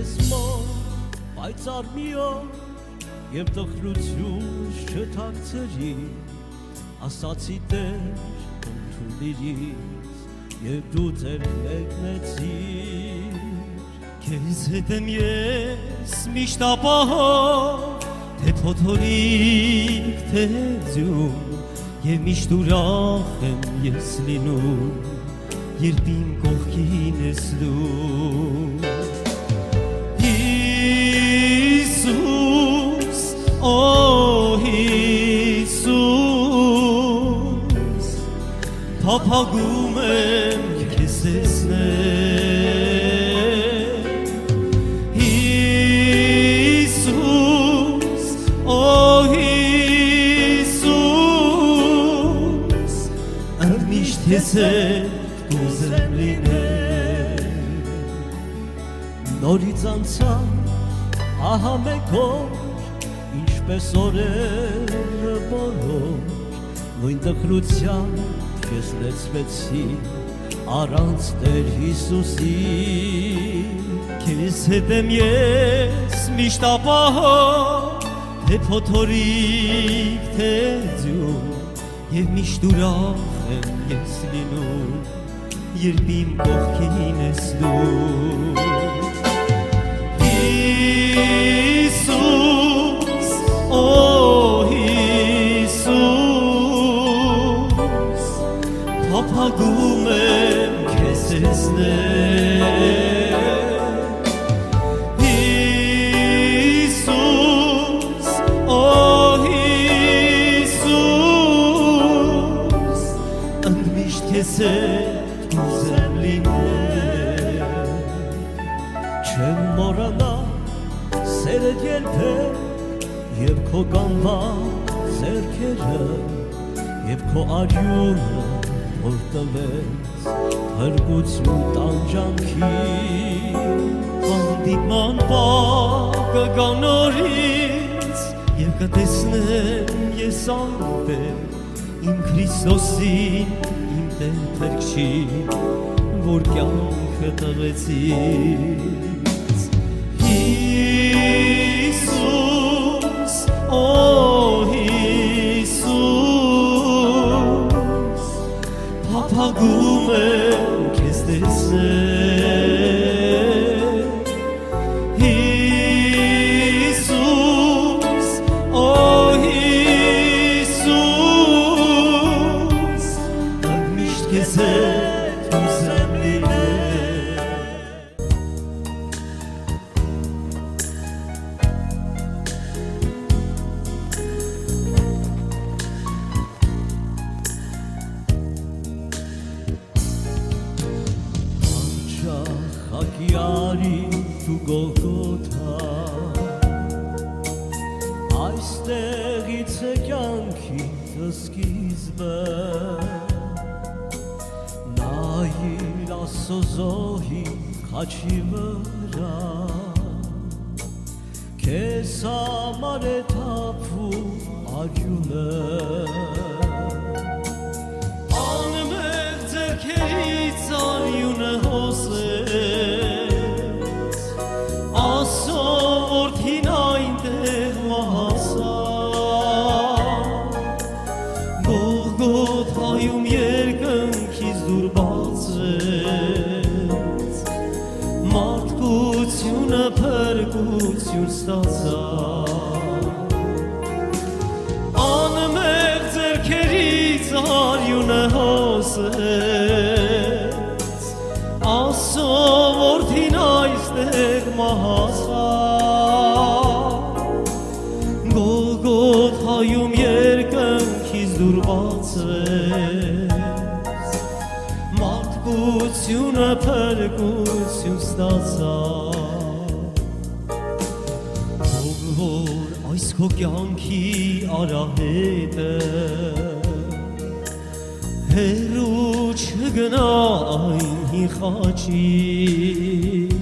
քեզ մոտ պայծառ մի օր եւ տխրություն չթաքցրի ասացի Տեր ընդունիր եւ դու Տեր մեկնեցիր քեզ հետ եմ ես միշտ ապահով թե փոթորիկ թե ձյուն եւ միշտ ուրախ եմ ես լինում երբ իմ կողքին ես դու Հիսուս օ Հիսուս փափագում եմ քեզ տեսնել Հիսուս օ Հիսուս միշտ քեզ կուզեմ լինել նորից անցավ ահա մեկ օր ինչպես օրերը բոլոր նույն տխրությամբ քեզ լեցվեցի առանց Տեր Հիսուսի քեզ հետ եմ ես միշտ ապահով թե փոթորիկ թե ձյուն եւ միշտ ուրախ եմ ես լինում երբ իմ կողքին ես դու Հիսուս օ Հիսուս փափագում եմ քեզ տեսնել Հիսուս օ Հիսուս ընդմիշտ քեզ կուզեմ լինել չեմ մոռանա սերդ երբեք եւ քո կանված ձեռքերը եւ քո արյունը որ տվեց հրկություն տանջանքի հանդիպման պակը գա նորից եւ կտեսնեմ ես անտեր իմ Քրիստոսին իմ Տեր Փրկչին որ կյանքը տվեցից Հիսուս օ Հիսուս փափագում եմ քեզ տեսնել Հիսուս օ Հիսուս միշտ քեզ կուզեմ լինել Խակիարի դու Գողգոթա այստեղից է կյանքիդ սկիզբը նայիր Աստծո զոհի խաչի վրա քեզ համար է թափվում արյունը անմեղ ձեռքերից արյունը հոսեց Աստծո որդին այնտեղ մահացավ Գողգոթայում երկնքից դուր բացեց մարդկությունը փրկություն ստացավ անմեղ ձեռքերից արյունը հոսեց Աստծո որդին այստեղ մահացավ Գողգոթայում երկնքից դուր բացեց մարդկությունը փրկություն ստացավ Որ այս քո կյանքի արահետը հեռու չգնա այն հին խաչից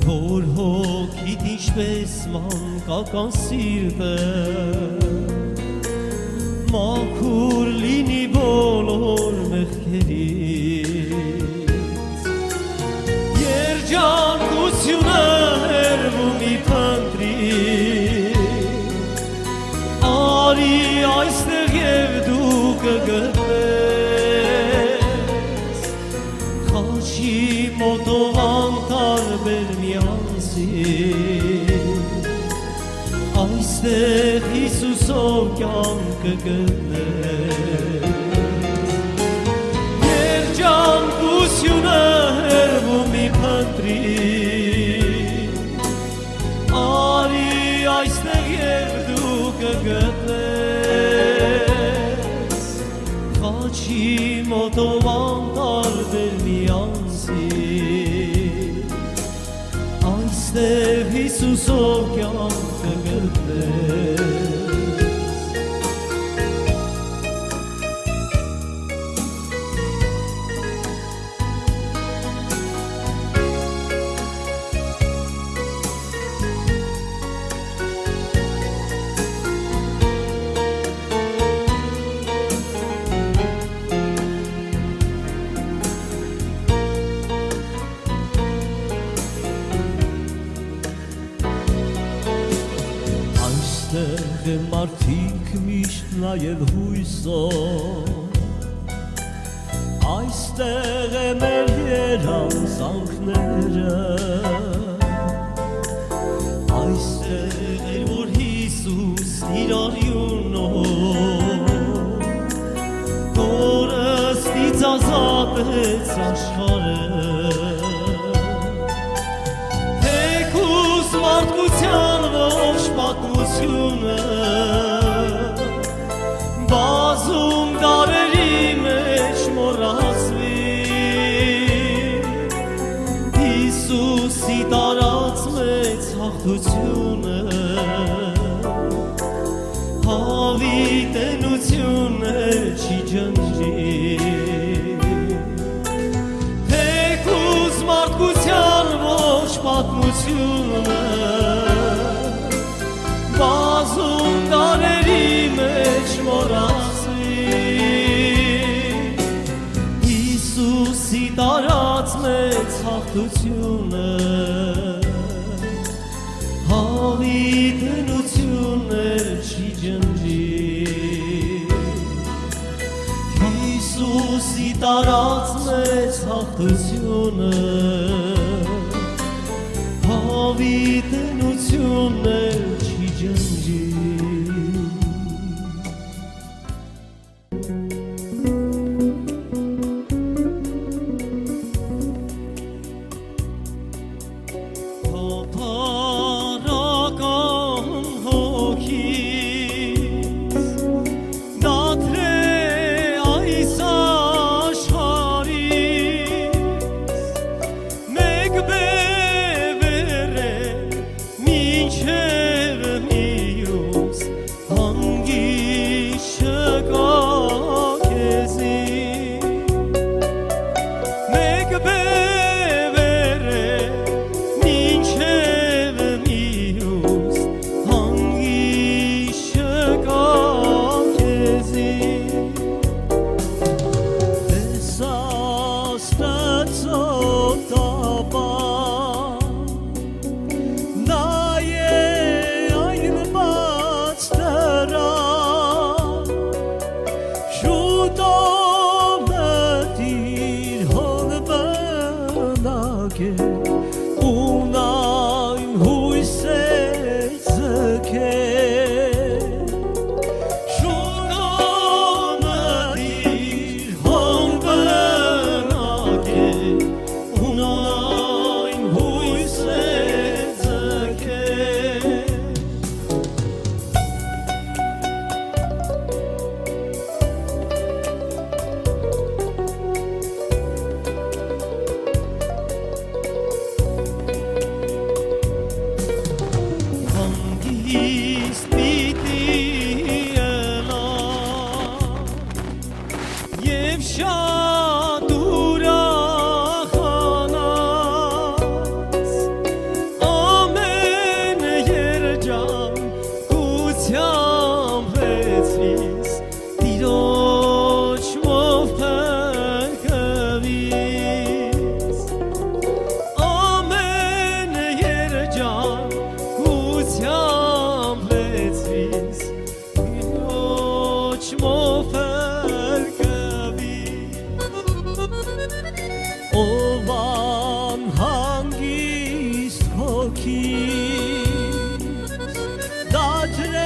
որ հոգիդ ինչպես մանկական սիրտը մաքուր լինի բոլոր մեղքերից երջանկություն այստեղ Հիսուսով կյանքը գտնես Երջանկությունը հեռվում մի փնտրի Արի այստեղ և դու կգտնես Խաչի մոտով անտարբեր միանցիր Այստեղ Հիսուսով կյանքը գտնես Այստեղ եմ մարդիկ միշտ նայել հույսով Այստեղ եմ էլ երանցանքները Այստեղ էր որ Հիսուս իր արյունով Կորստից ազատեց աշխարհը Թեկուզ մարդկության ողջ պատմությունը Բազում դարերի մեջ մոռացվի Հիսուսի տարած մեծ հաղթությունը Հավիտենությունը չի ջնջի Թեկուզ մարդկության ողջ պատմությունը Բազում դարերի մեջ մոռացվի Հիսուսի տարած մեծ հաղթությունը Հավիտենությունը չի ջնջի Հիսուսի տարած մեծ հաղթությունը Հավիտենությունը չի ջնջի Փոփարական հոգից դադրե այս աշխարհից մեկ բևեր է մինչև մյուս հանգիստ չկա քեզի մեկ բևեր է մինչև մյուս հանգիստ չկա քեզի Տեսա ստացող տապան Նայե այն բաց դռան Շուտով մտիր հոն բնակել Ուն այն հույս է ձգել Շուտով մտիր հոն բնակել Ուն այն հույս է ձգել Հանգիստ պիտի ելա Եվ շատ ուրախանաս Ամեն երջանկությամբ լեցվիս Տիրոջով փրկվիս Ամեն երջանկությամբ լեցվիս Տիրոջով փրկվիս Ով անհանգիստ հոգիս Դադրե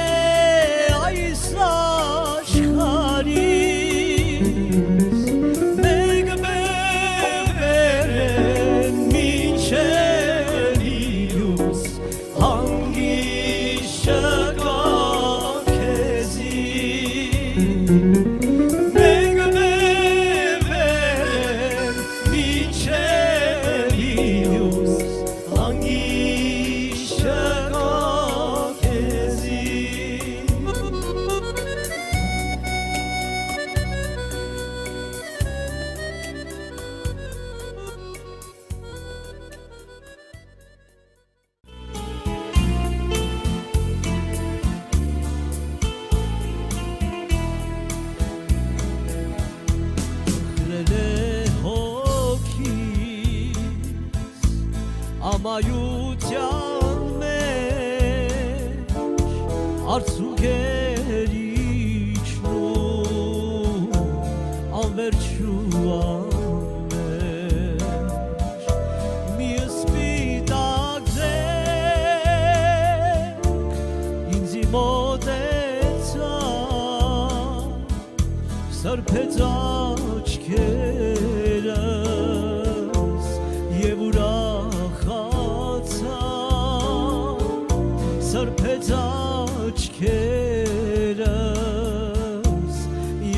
ամայության մեջ արցունքեր իջնում անվերջու անմեջ մի սպիտակ ձեռք ինձի մոտեցա սրբեց աչքերս և ուրախացա սրբեց աչքերս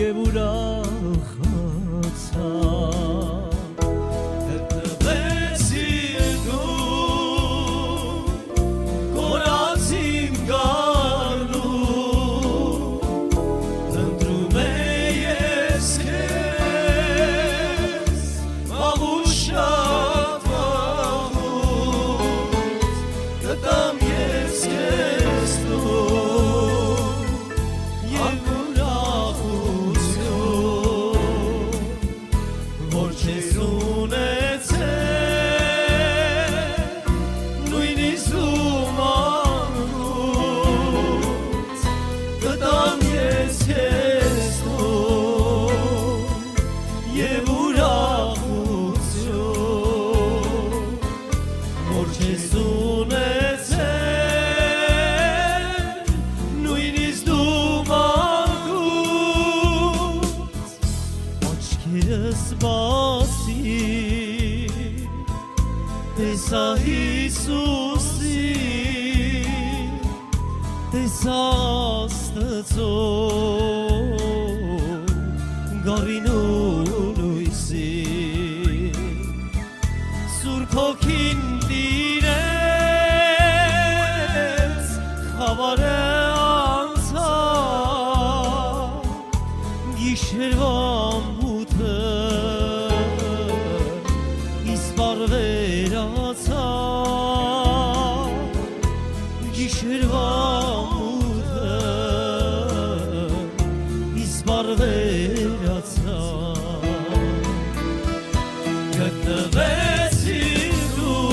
և ուրախացա Գտնվեցիր դու կորած իմ գարնում Ընտրում ես քեզ վաղուց շատ վաղուց Գտամ ես քեզ դու և ուրախություն որ չես ունեցել նույնիսկ ու մանուց Գտամ ես քեզ դու և ուրախություն որ չես ունեցել նույնիսկ դու մանկուց աչքերս բացի տեսա Հիսուսի տեսա Աստծո գարին ու լույսի Սուրբ Հոգին տիրեց խավարը անցավ գիշերվա մութը իսպար վերացավ գիշերվա մութը իսպար վերացավ Գտնվեցիր դու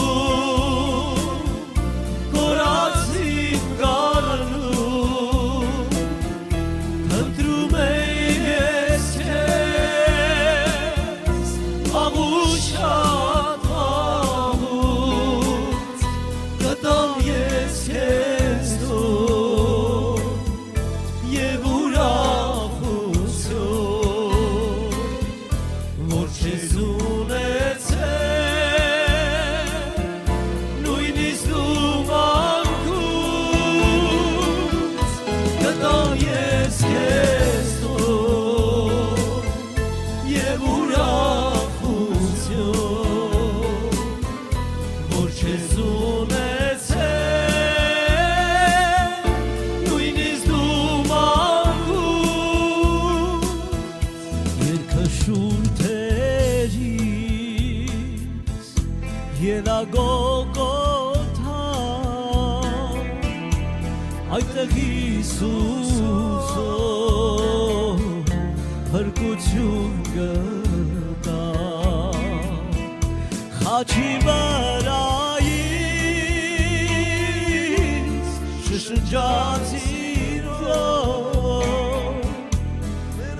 կորած իմ գարնում Ընտրում ես քեզ վաղուց շատ վաղուց Գտամ ես քեզ դու և ուրախություն որ չես ունեցել նույնիսկ դու մանկուց Գտամ ես քեզ դու և ուրախություն որ չես ունեցել նույնիսկ դու մանկուց Երկը շուրթերից ելա Գողգոթա այդտեղ Հիսուսո փրկություն գտա խաչի վրայից շշնջաց իրով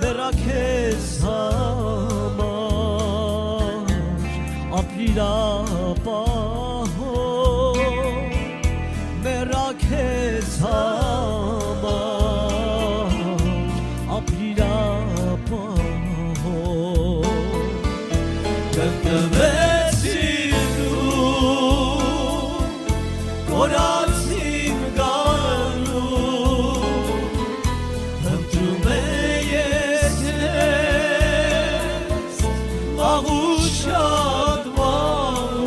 Վերա քեզ համար ապրիր ապահով Վերա քեզ համար ապրիր ապահով Գտնվեցիր դու կորած իմ գարնում Ընտրում ես քեզ վաղուց շատ վաղուց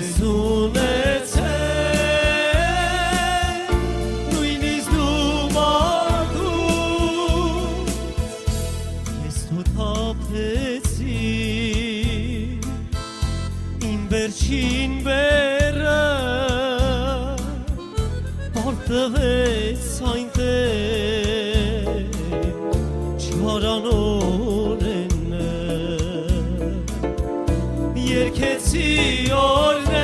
քեզ ունեցել նույնիսկ դու մագուց ես թոթափեցի իմ վերջին բերը պարտվեց այնտեղ չարանորեն երկեցի օրներ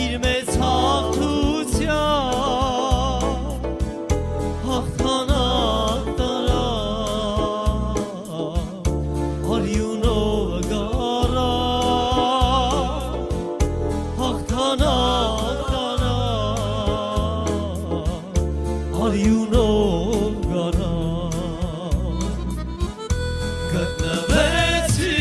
իր մեծ հաղթության հաղթանակ տարա արյունով գարա հաղթանակ տարա արյունով գարա գտնվեցի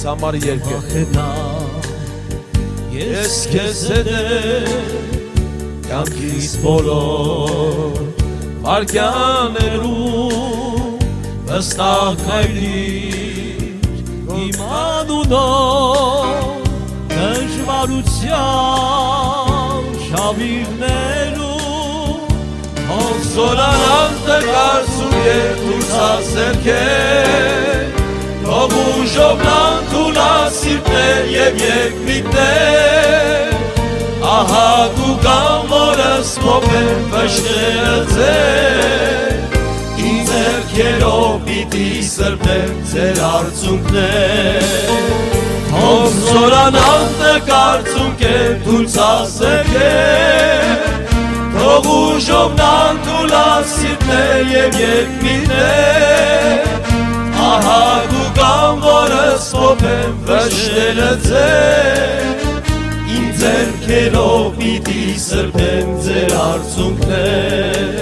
համարի երկեր Ախենա Ես քեզ հետ կյանքիս բոլոր վարքյաներում վստահ քայլիր իմ անունով դժվարության շավիղներում Ով զորանան տկարծում և դուրսասեր քեզ Ով ուժով նանթունա սիրտներ և երկմիտներ Ահա դու կամորս մոպեն վշները ձեր Իմ ձեռքերով պիտի սրբեմ ձեր արցունքներ Ով զորանան տկարծում կեր դուրսասեր քեզ Ով ուժով նանթունա սիրտներ և երկմիտներ Ահա դու կամորս մոպեն վշները ձեր Իմ ձեռքերով պիտի սրբեմ ձեր արցունքներ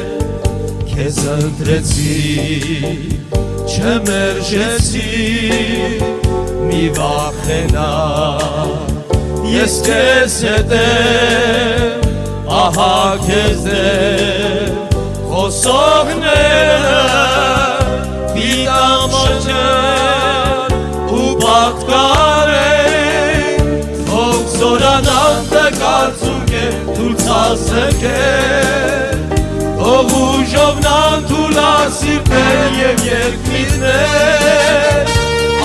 Քեզ ընտրեցի, չմերժեցի, մի վախենա Ես քեզ հետ եմ, ահա քեզ դեմ խոսողները Պիտամ շրջեն ու պատկարեն Ով զորանան տկարծում կեր դուրսասեր քեզ Ով ուժով նանթունա սիրտներ և երկմիտներ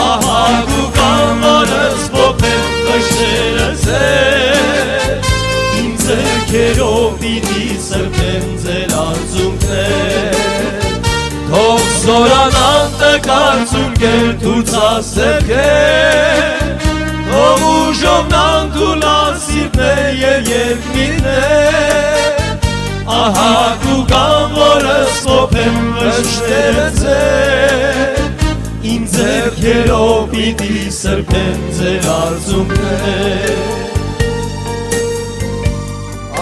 Ահա դու կամորս մոպեն վշները ձեր Իմ ձեռքերով պիտի սրբեմ ձեր արցունքներ Ով զորանան տկարծում կեր դուրսասեր քեզ Ով ուժով նանթունա սիրտներ և երկմիտներ Ահա դու կամորս մոպեն վշները ձեր Իմ ձեռքերով պիտի սրբեմ ձեր արցունքներ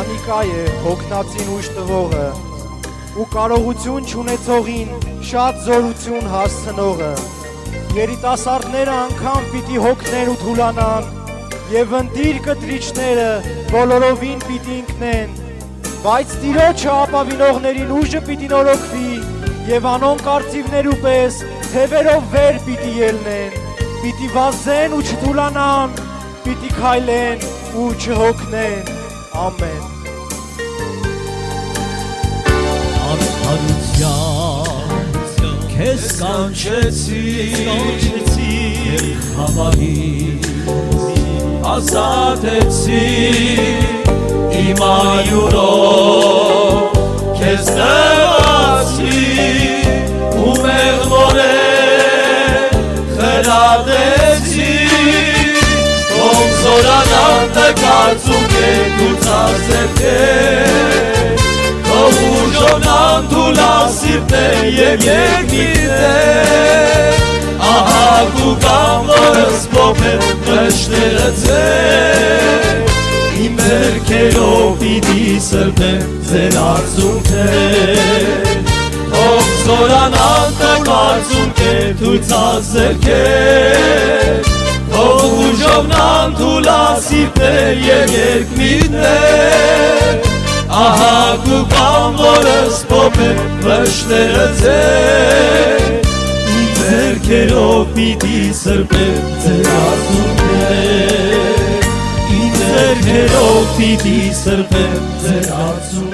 Անիկա է հոգնածին ուժ տվողը ու կարողություն չունեցողին շատ զորություն հասցնողը երիտասարդները անգամ պիտի հոգնեն ու թուլանան եւ ընտիր կտրիչները բոլորովին պիտի ընկնեն բայց Տիրոջը ապավինողներին ուժը պիտի նորոգվի Եվ անոն կարծիվներու պես թևերով վեր պիտի ելնեն, պիտի վազեն ու չթուլանան, պիտի քայլեն ու չհոգնեն, ամեն։ Արդարության քեզ կանչեցի և խավարից ազատեցի իմ այուրով քեզ նվացի ու մեղմորեն խրատեցի ով զորանան նկարծում կետ ու ծազերքեր քո ուժոնան թուլասիրտ է և երկնիներ ահա կու կամորս պոպեն վշտերը ձեր իմ ձերքերով պիտի սրբեն ձեր արցունքներ ով զորանան նկարծում կետ ու ծազերքեր ով ուժովնան թուլասիրտներ և երկնիներ ահա կու կամորս պոպեն վշտերը ձեր ձերքերով պիտի սրբեն ձեր արցունքներ իմ ձերքերով պիտի սրբեն ձեր արցունքներ